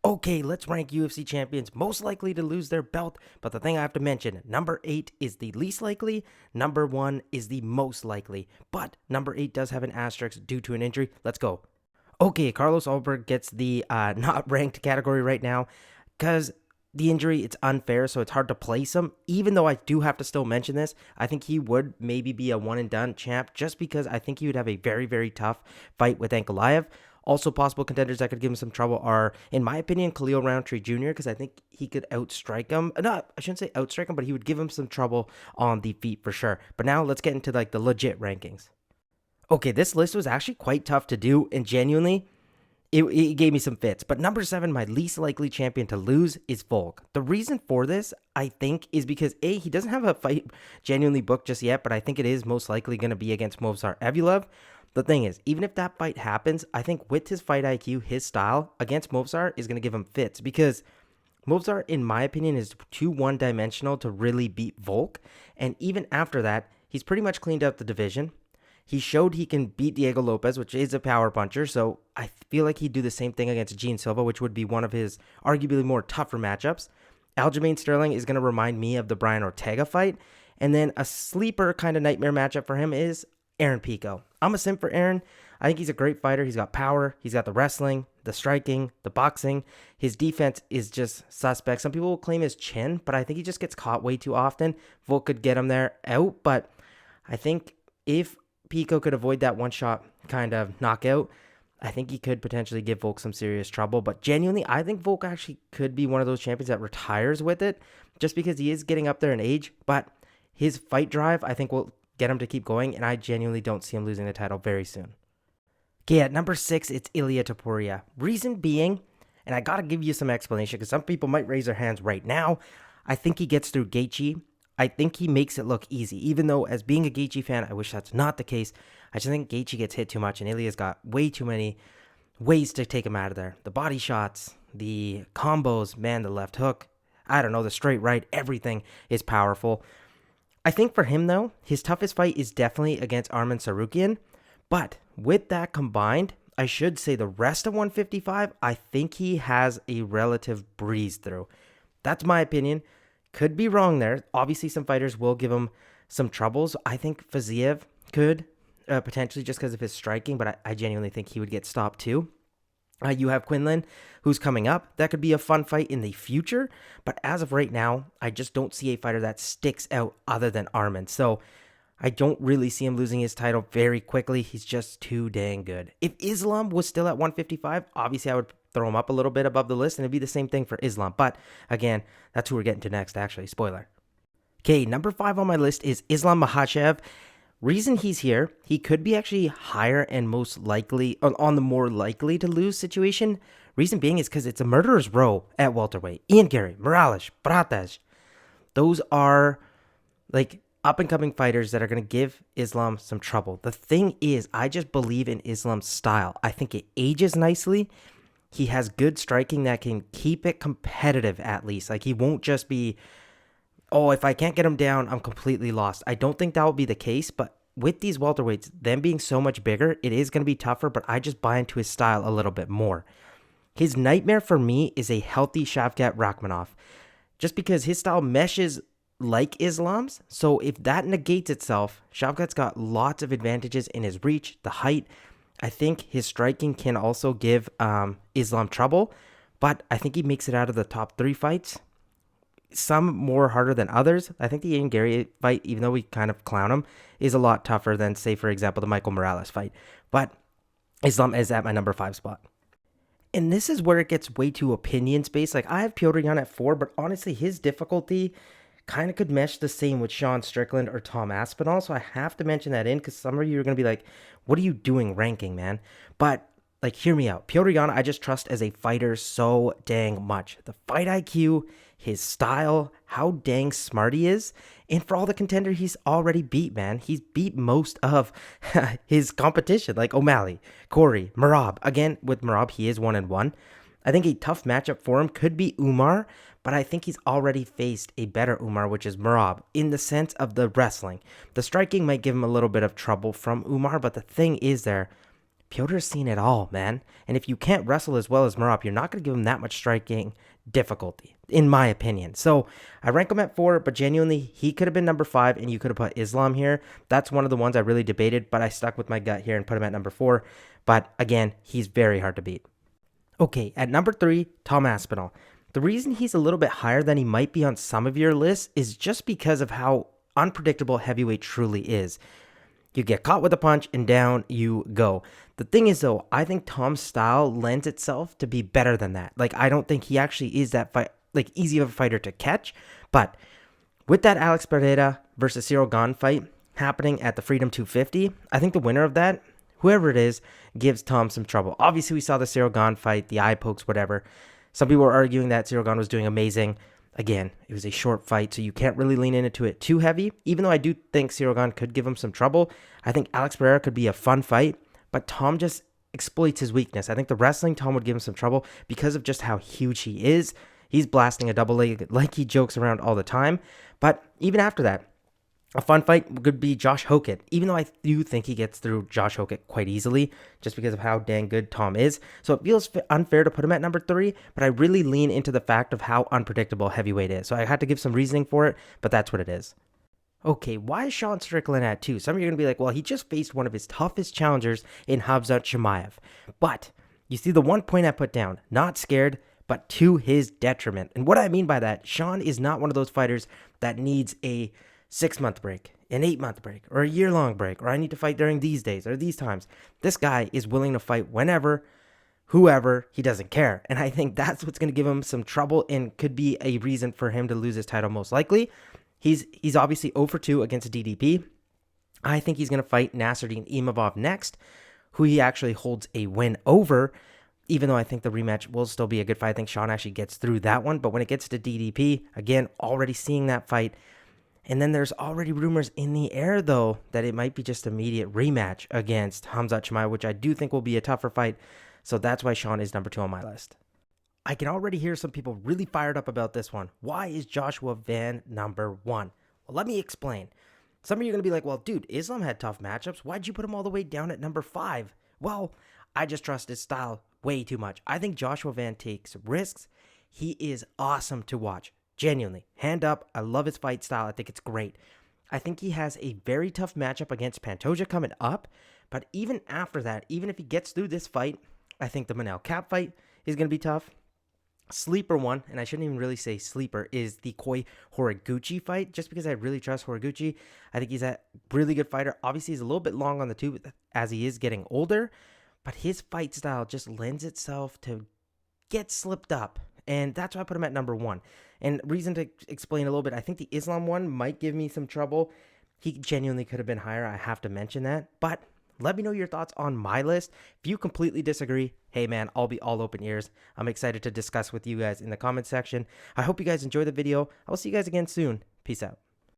Okay, let's rank UFC champions most likely to lose their belt. But the thing I have to mention, number 8 is the least likely, number 1 is the most likely. But number 8 does have an asterisk due to an injury. Let's go. Okay, Carlos Alberg gets the not ranked category right now because the injury, it's unfair, so it's hard to place him. Even though I do have to still mention this, I think he would maybe be a one and done champ just because I think he would have a very, very tough fight with Ankalaev. Also, possible contenders that could give him some trouble are, in my opinion, Khalil Roundtree Jr., because I think he could outstrike him. No, I shouldn't say outstrike him, but he would give him some trouble on the feet for sure. But now let's get into like the legit rankings. Okay, this list was actually quite tough to do, and genuinely, it gave me some fits. But number 7, my least likely champion to lose is Volk. The reason for this, I think, is because A, he doesn't have a fight genuinely booked just yet, but I think it is most likely going to be against Movsar Evloev. The thing is, even if that fight happens, I think with his fight IQ, his style against Movsar is going to give him fits because Movsar, in my opinion, is too one-dimensional to really beat Volk. And even after that, he's pretty much cleaned up the division. He showed he can beat Diego Lopez, which is a power puncher, so I feel like he'd do the same thing against Gene Silva, which would be one of his arguably more tougher matchups. Aljamain Sterling is going to remind me of the Brian Ortega fight. And then a sleeper kind of nightmare matchup for him is Aaron Pico. I'm a simp for Aaron. I think he's a great fighter. He's got power. He's got the wrestling, the striking, the boxing. His defense is just suspect. Some people will claim his chin, but I think he just gets caught way too often. Volk could get him there out, but I think if Pico could avoid that one-shot kind of knockout, I think he could potentially give Volk some serious trouble. But genuinely, I think Volk actually could be one of those champions that retires with it just because he is getting up there in age. But his fight drive, I think, will get him to keep going, and I genuinely don't see him losing the title very soon. Okay, at number 6, it's Ilia Topuria. Reason being, and I got to give you some explanation because some people might raise their hands right now, I think he gets through Gaethje. I think he makes it look easy, even though as being a Gaethje fan, I wish that's not the case. I just think Gaethje gets hit too much, and Ilia's got way too many ways to take him out of there. The body shots, the combos, man, the left hook, I don't know, the straight right, everything is powerful. I think for him, though, his toughest fight is definitely against Arman Tsarukyan, but with that combined, I should say the rest of 155, I think he has a relative breeze through. That's my opinion. Could be wrong there. Obviously, some fighters will give him some troubles. I think Fiziev could, potentially just because of his striking, but I genuinely think he would get stopped too. You have Quinlan, who's coming up. That could be a fun fight in the future, but as of right now, I just don't see a fighter that sticks out other than Arman. So I don't really see him losing his title very quickly. He's just too dang good. If Islam was still at 155, obviously I would throw him up a little bit above the list, and it'd be the same thing for Islam. But again, that's who we're getting to next, actually. Spoiler. Okay, number 5 on my list is Islam Makhachev. Reason he's here, he could be actually higher and most likely, on the more likely to lose situation. Reason being is because it's a murderer's row at welterweight. Ian Gary, Morales, Bratas. Those are like up-and-coming fighters that are going to give Islam some trouble. The thing is, I just believe in Islam's style. I think it ages nicely. He has good striking that can keep it competitive at least. Like he won't just be, oh, if I can't get him down, I'm completely lost. I don't think that will be the case, but with these welterweights, them being so much bigger, it is going to be tougher, but I just buy into his style a little bit more. His nightmare for me is a healthy Shavkat Rakhmonov, just because his style meshes like Islam's. So if that negates itself, Shavkat's got lots of advantages in his reach, the height. I think his striking can also give Islam trouble, but I think he makes it out of the top 3 fights. Some more harder than others. I think the Ian Gary fight, even though we kind of clown him, is a lot tougher than, say, for example, the Michael Morales fight. But Islam is at my number 5 spot. And this is where it gets way too opinion-based. Like, I have Petr Yan at 4, but honestly, his difficulty kind of could mesh the same with Sean Strickland or Tom Aspinall. So I have to mention that in because some of you are going to be like, what are you doing ranking, man? But like, hear me out. Petr Yan, I just trust as a fighter so dang much. The fight IQ, his style, how dang smart he is. And for all the contender he's already beat, man. He's beat most of his competition, like O'Malley, Corey, Merab. Again, with Merab, he is 1-1. I think a tough matchup for him could be Umar, but I think he's already faced a better Umar, which is Merab, in the sense of the wrestling. The striking might give him a little bit of trouble from Umar, but the thing is there, Pyotr's seen it all, man. And if you can't wrestle as well as Marab, you're not going to give him that much striking difficulty, in my opinion. So I rank him at 4, but genuinely, he could have been number 5, and you could have put Islam here. That's one of the ones I really debated, but I stuck with my gut here and put him at number 4. But again, he's very hard to beat. Okay, at number 3, Tom Aspinall. The reason he's a little bit higher than he might be on some of your lists is just because of how unpredictable heavyweight truly is. You get caught with a punch and down you go. The thing is though, I think Tom's style lends itself to be better than that. Like, I don't think he actually is that easy of a fighter to catch. But with that Alex Pereira versus Cyril Gane fight happening at the Freedom 250, I think the winner of that, whoever it is, gives Tom some trouble. Obviously, we saw the Cyril Gane fight, the eye pokes, whatever. Some people were arguing that Cyril Gane was doing amazing. Again, it was a short fight, so you can't really lean into it too heavy. Even though I do think Cyril Gane could give him some trouble, I think Alex Pereira could be a fun fight, but Tom just exploits his weakness. I think the wrestling, Tom would give him some trouble because of just how huge he is. He's blasting a double leg like he jokes around all the time. But even after that, a fun fight could be Josh Hokett, even though I do think he gets through Josh Hokett quite easily just because of how dang good Tom is. So it feels unfair to put him at number 3, but I really lean into the fact of how unpredictable heavyweight is. So I had to give some reasoning for it, but that's what it is. Okay, why is Sean Strickland at 2? Some of you are going to be like, well, he just faced one of his toughest challengers in Khamzat Chimaev. But you see the one point I put down, not scared, but to his detriment. And what I mean by that, Sean is not one of those fighters that needs a 6-month break, an 8-month break, or a year-long break, or I need to fight during these days or these times. This guy is willing to fight whenever, whoever, he doesn't care. And I think that's what's going to give him some trouble and could be a reason for him to lose his title most likely. He's obviously 0 for 2 against DDP. I think he's going to fight Nasruddin Imavov next, who he actually holds a win over, even though I think the rematch will still be a good fight. I think Sean actually gets through that one. But when it gets to DDP, again, already seeing that fight. And then there's already rumors in the air, though, that it might be just an immediate rematch against Khamzat Chimaev, which I do think will be a tougher fight. So that's why Sean is number 2 on my list. I can already hear some people really fired up about this one. Why is Joshua Van number 1? Well, let me explain. Some of you are going to be like, well, dude, Islam had tough matchups. Why'd you put him all the way down at number 5? Well, I just trust his style way too much. I think Joshua Van takes risks. He is awesome to watch. Genuinely, hand up, I love his fight style. I think it's great. I think he has a very tough matchup against Pantoja coming up, but even after that, even if he gets through this fight, I think the Manel Cap fight is going to be tough. Sleeper one, and I shouldn't even really say sleeper, is the Koi Horiguchi fight, just because I really trust Horiguchi. I think he's a really good fighter. Obviously, he's a little bit long on the tooth as he is getting older, but his fight style just lends itself to get slipped up, and that's why I put him at number 1. And reason to explain a little bit, I think the Islam one might give me some trouble. He genuinely could have been higher. I have to mention that. But let me know your thoughts on my list. If you completely disagree, hey man, I'll be all open ears. I'm excited to discuss with you guys in the comment section. I hope you guys enjoy the video. I will see you guys again soon. Peace out.